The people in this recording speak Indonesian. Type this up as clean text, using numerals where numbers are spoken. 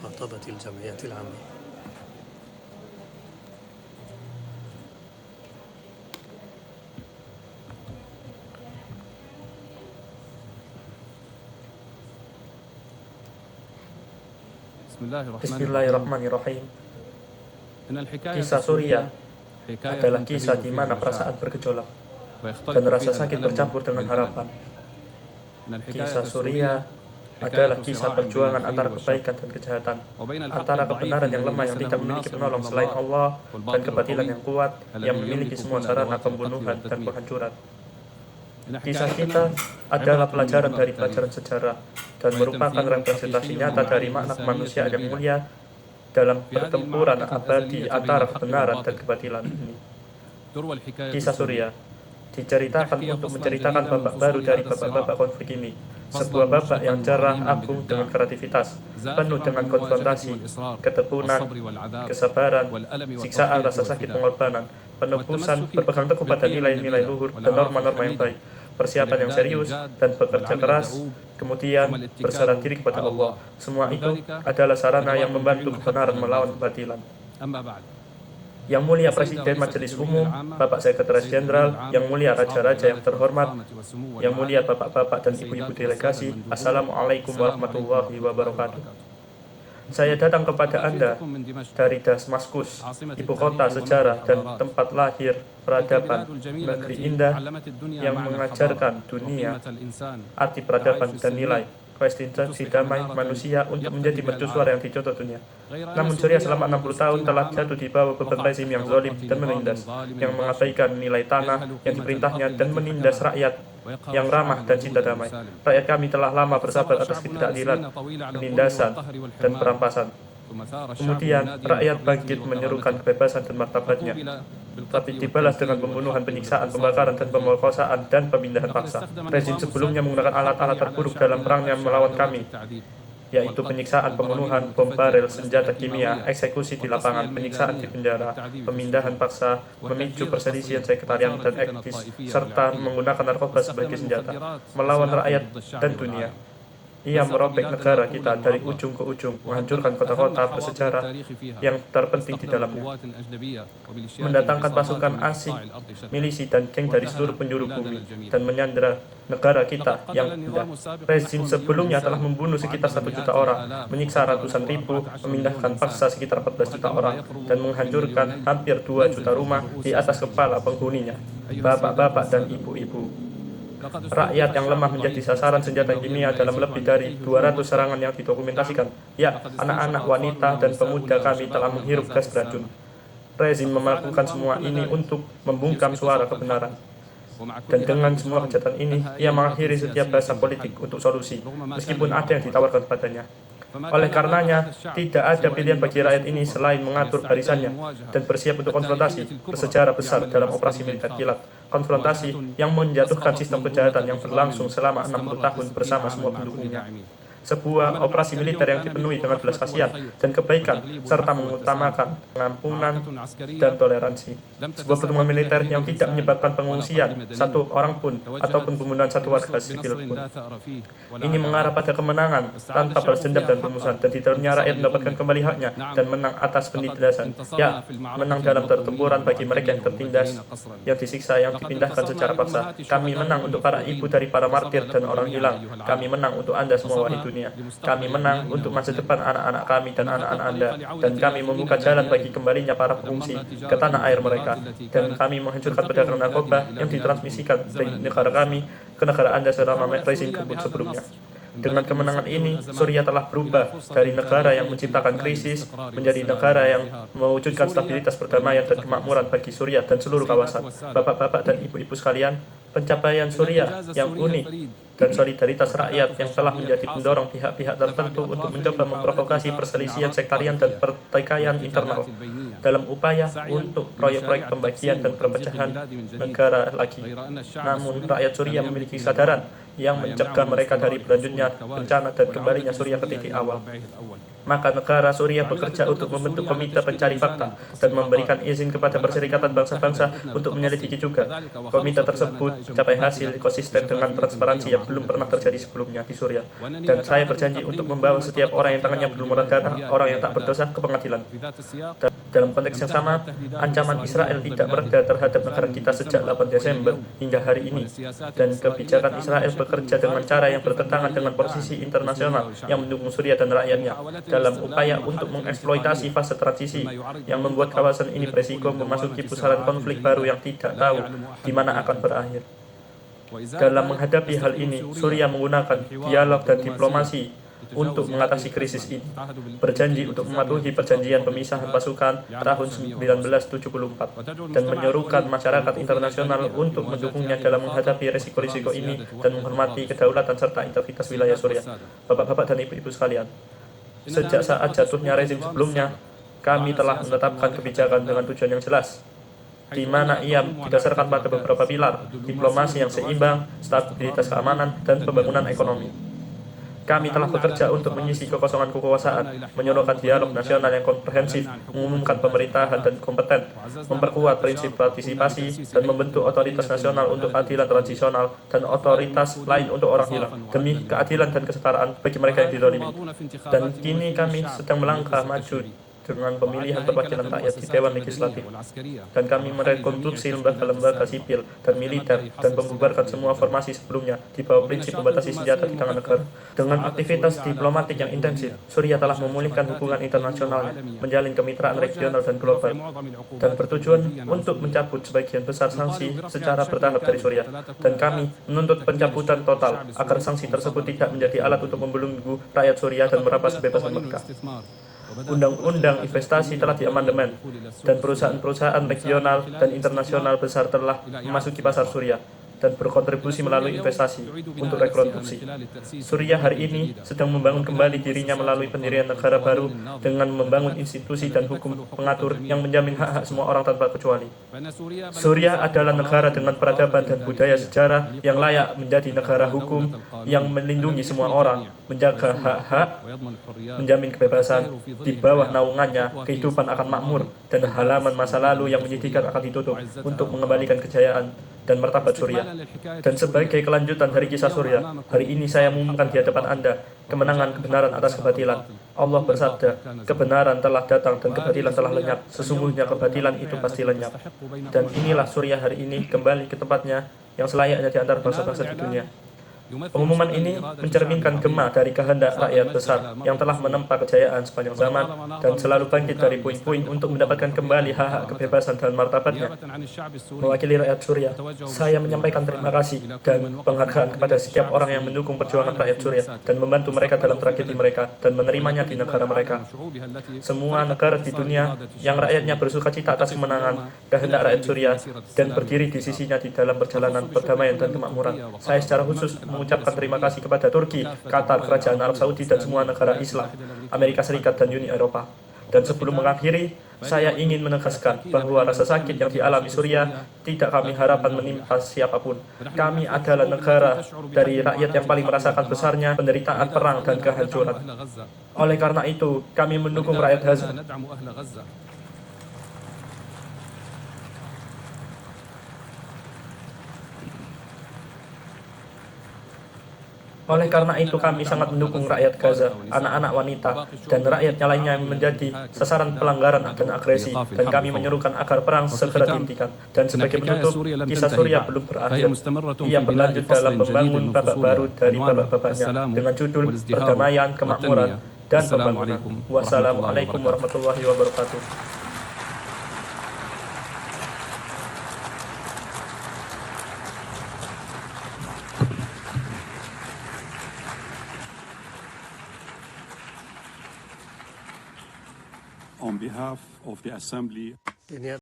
مخاطبة الجمعية العامة. Bismillahirrahmanirrahim. Kisah Surya adalah kisah di mana perasaan bergejolak dan rasa sakit bercampur dengan harapan. Kisah Surya adalah kisah perjuangan antara kebaikan dan kejahatan, antara kebenaran yang lemah yang tidak memiliki penolong selain Allah dan kebatilan yang kuat yang memiliki semua sarana pembunuhan dan penghancuran. Kisah kita adalah pelajaran dari pelajaran sejarah dan merupakan representasi nyata dari makna kemanusiaan yang mulia dalam pertempuran abadi antara kebenaran dan kebatilan ini. Kisah Surya diceritakan untuk menceritakan babak baru dari babak-babak konflik ini, sebuah babak yang cerah, agung dengan kreativitas, penuh dengan konfrontasi, ketekunan, kesabaran, siksaan, rasa sakit, pengorbanan, penebusan, berpegang teguh pada nilai-nilai luhur dan norma-norma yang baik, persiapan yang serius, dan bekerja keras, kemudian berserah diri kepada Allah. Semua itu adalah sarana yang membantu kebenaran melawan kebatilan. Yang mulia Presiden Majelis Umum, Bapak Sekretaris Jenderal, yang mulia Raja-Raja yang terhormat, yang mulia Bapak-Bapak dan Ibu-Ibu Delegasi, Assalamualaikum warahmatullahi wabarakatuh. Saya datang kepada Anda dari Damaskus, ibu kota sejarah dan tempat lahir peradaban, negeri indah yang mengajarkan dunia arti peradaban dan nilai koeksistensi damai manusia untuk menjadi mercusuar yang dicontoh dunia. Namun Surya selama 60 tahun telah jatuh di bawah beban rezim yang zalim dan menindas, yang mengabaikan nilai tanah yang diperintahnya dan menindas rakyat yang ramah dan cinta damai. Rakyat kami telah lama bersabar atas ketidakadilan, penindasan, dan perampasan. Kemudian rakyat bangkit menyerukan kebebasan dan martabatnya, tapi dibalas dengan pembunuhan, penyiksaan, pembakaran, dan pemerkosaan dan pemindahan paksa. Rezim sebelumnya menggunakan alat-alat terburuk dalam perangnya melawan kami, yaitu penyiksaan, pembunuhan, bom barel, senjata kimia, eksekusi di lapangan, penyiksaan di penjara, pemindahan paksa, memicu perselisihan sekretariat dan etnis, serta menggunakan narkoba sebagai senjata melawan rakyat dan dunia. Ia merobek negara kita dari ujung ke ujung, menghancurkan kota-kota bersejarah yang terpenting di dalamnya, mendatangkan pasukan asing, milisi, dan geng dari seluruh penjuru bumi, dan menyandera negara kita yang indah. Rezim sebelumnya telah membunuh sekitar 1 juta orang, menyiksa ratusan ribu, memindahkan paksa sekitar 14 juta orang, dan menghancurkan hampir 2 juta rumah di atas kepala penghuninya, bapak-bapak dan ibu-ibu. Rakyat yang lemah menjadi sasaran senjata kimia dalam lebih dari 200 serangan yang didokumentasikan. Ya, anak-anak, wanita, dan pemuda kami telah menghirup gas beracun. Rezim melakukan semua ini untuk membungkam suara kebenaran. Dan dengan semua kejahatan ini, ia mengakhiri setiap bahasa politik untuk solusi, meskipun ada yang ditawarkan kepadanya. Oleh karenanya, tidak ada pilihan bagi rakyat ini selain mengatur barisannya dan bersiap untuk konfrontasi bersejarah besar dalam operasi militer kilat. Konfrontasi yang menjatuhkan sistem kejahatan yang berlangsung selama 60 tahun bersama semua pendukungnya. Sebuah operasi militer yang dipenuhi dengan belas kasihan dan kebaikan, serta mengutamakan pengampunan dan toleransi. Sebuah pertemuan militer yang tidak menyebabkan pengungsian satu orang pun, ataupun pembunuhan satu warga sipil pun. Ini mengarah pada kemenangan tanpa balas dendam dan permusuhan, dan di dalamnya rakyat mendapatkan kembali haknya dan menang atas penindasan. Ya, menang dalam pertempuran bagi mereka yang tertindas, yang disiksa, yang dipindahkan secara paksa. Kami menang untuk para ibu dari para martir dan orang hilang. Kami menang untuk Anda semua, wahai dunia. Kami menang untuk masa depan anak-anak kami dan anak-anak Anda, dan kami membuka jalan bagi kembalinya para pengungsi ke tanah air mereka, dan kami menghancurkan pedagang narkoba yang ditransmisikan dari negara kami ke negara Anda selama rezim kebut sebelumnya. Dengan kemenangan ini, Surya telah berubah dari negara yang menciptakan krisis menjadi negara yang mewujudkan stabilitas, perdamaian, dan kemakmuran bagi Surya dan seluruh kawasan. Bapak-bapak dan ibu-ibu sekalian, pencapaian Surya yang unik dan solidaritas rakyat yang telah menjadi pendorong pihak-pihak tertentu untuk mencoba memprovokasi perselisihan sektarian dan pertikaian internal dalam upaya untuk proyek-proyek pembagian dan perpecahan negara lagi. Namun rakyat Surya memiliki kesadaran yang mencegah mereka dari berlanjutnya bencana dan kembalinya Suriah ke titik awal. Maka negara Suriah bekerja untuk membentuk komite pencari fakta dan memberikan izin kepada Perserikatan Bangsa-Bangsa untuk menyelidiki juga. Komite tersebut mencapai hasil konsisten dengan transparansi yang belum pernah terjadi sebelumnya di Suriah. Dan saya berjanji untuk membawa setiap orang yang tangannya berlumuran darah, orang yang tak berdosa, ke pengadilan. Dalam konteks yang sama, ancaman Israel tidak mereda terhadap negara kita sejak 8 Desember hingga hari ini, dan kebijakan Israel bekerja dengan cara yang bertentangan dengan posisi internasional yang mendukung Suriah dan rakyatnya dalam upaya untuk mengeksploitasi fase transisi yang membuat kawasan ini berisiko memasuki pusaran konflik baru yang tidak tahu di mana akan berakhir. Dalam menghadapi hal ini, Suriah menggunakan dialog dan diplomasi untuk mengatasi krisis ini, berjanji untuk mematuhi perjanjian pemisahan pasukan tahun 1974 dan menyerukan masyarakat internasional untuk mendukungnya dalam menghadapi risiko-risiko ini dan menghormati kedaulatan serta integritas wilayah Suriah. Bapak-bapak dan ibu-ibu sekalian, sejak saat jatuhnya rezim sebelumnya, kami telah menetapkan kebijakan dengan tujuan yang jelas, di mana ia didasarkan pada beberapa pilar: diplomasi yang seimbang, stabilitas keamanan, dan pembangunan ekonomi. Kami telah bekerja untuk mengisi kekosongan kekuasaan, menyorongkan dialog nasional yang komprehensif, mengumumkan pemerintahan dan kompeten, memperkuat prinsip partisipasi, dan membentuk otoritas nasional untuk keadilan transisional dan otoritas lain untuk orang hilang, demi keadilan dan kesetaraan bagi mereka yang dizalimi. Dan kini kami sedang melangkah maju dengan pemilihan perwakilan rakyat di Dewan Legislatif, dan kami merekonstruksi lembaga-lembaga sipil dan militer dan membubarkan semua formasi sebelumnya di bawah prinsip membatasi senjata di tangan negara. Dengan aktivitas diplomatik yang intensif, Suriah telah memulihkan hubungan internasionalnya, menjalin kemitraan regional dan global, dan bertujuan untuk mencabut sebagian besar sanksi secara bertahap dari Suriah. Dan kami menuntut pencabutan total agar sanksi tersebut tidak menjadi alat untuk membelenggu rakyat Suriah dan merampas kebebasan mereka. Undang-undang investasi telah diamandemen, dan perusahaan-perusahaan regional dan internasional besar telah memasuki pasar Suriah dan berkontribusi melalui investasi untuk rekonstruksi. Suriah hari ini sedang membangun kembali dirinya melalui pendirian negara baru dengan membangun institusi dan hukum pengatur yang menjamin hak-hak semua orang tanpa kecuali. Suriah adalah negara dengan peradaban dan budaya sejarah yang layak menjadi negara hukum yang melindungi semua orang, menjaga hak-hak, menjamin kebebasan. Di bawah naungannya, kehidupan akan makmur dan halaman masa lalu yang menyedihkan akan ditutup untuk mengembalikan kejayaan dan martabat Suriah. Dan sebagai kelanjutan dari kisah Suriah, hari ini saya mengumumkan di hadapan Anda kemenangan kebenaran atas kebatilan. Allah bersabda, kebenaran telah datang dan kebatilan telah lenyap. Sesungguhnya kebatilan itu pasti lenyap. Dan inilah Suriah hari ini kembali ke tempatnya yang selayaknya di antara bangsa-bangsa di dunia. Pengumuman ini mencerminkan gema dari kehendak rakyat besar yang telah menempa kejayaan sepanjang zaman dan selalu bangkit dari puing-puing untuk mendapatkan kembali hak-hak kebebasan dan martabatnya. Mewakili rakyat Suriah, saya menyampaikan terima kasih dan penghargaan kepada setiap orang yang mendukung perjuangan rakyat Suriah dan membantu mereka dalam tragedi mereka dan menerimanya di negara mereka. Semua negara di dunia yang rakyatnya bersuka cita atas kemenangan kehendak rakyat Suriah dan berdiri di sisinya di dalam perjalanan perdamaian dan kemakmuran. Saya secara khusus mengucapkan terima kasih kepada Turki, Qatar, Kerajaan Arab Saudi, dan semua negara Islam, Amerika Serikat, dan Uni Eropa. Dan sebelum mengakhiri, saya ingin menegaskan bahwa rasa sakit yang dialami Suriah tidak kami harapkan menimpa siapapun. Kami adalah negara dari rakyat yang paling merasakan besarnya penderitaan perang dan kehancuran. Oleh karena itu, kami mendukung rakyat Gaza. Oleh karena itu kami sangat mendukung rakyat Gaza, anak-anak, wanita, dan rakyatnya lainnya yang menjadi sasaran pelanggaran dan agresi, dan kami menyerukan agar perang segera dihentikan. Dan sebagai penutup, kisah Suriah belum berakhir. Ia berlanjut dalam membangun babak baru dari babak-babaknya dengan judul Perdamaian, Kemakmuran, dan Pembangunan. Wassalamualaikum warahmatullahi wabarakatuh. On behalf of the Assembly.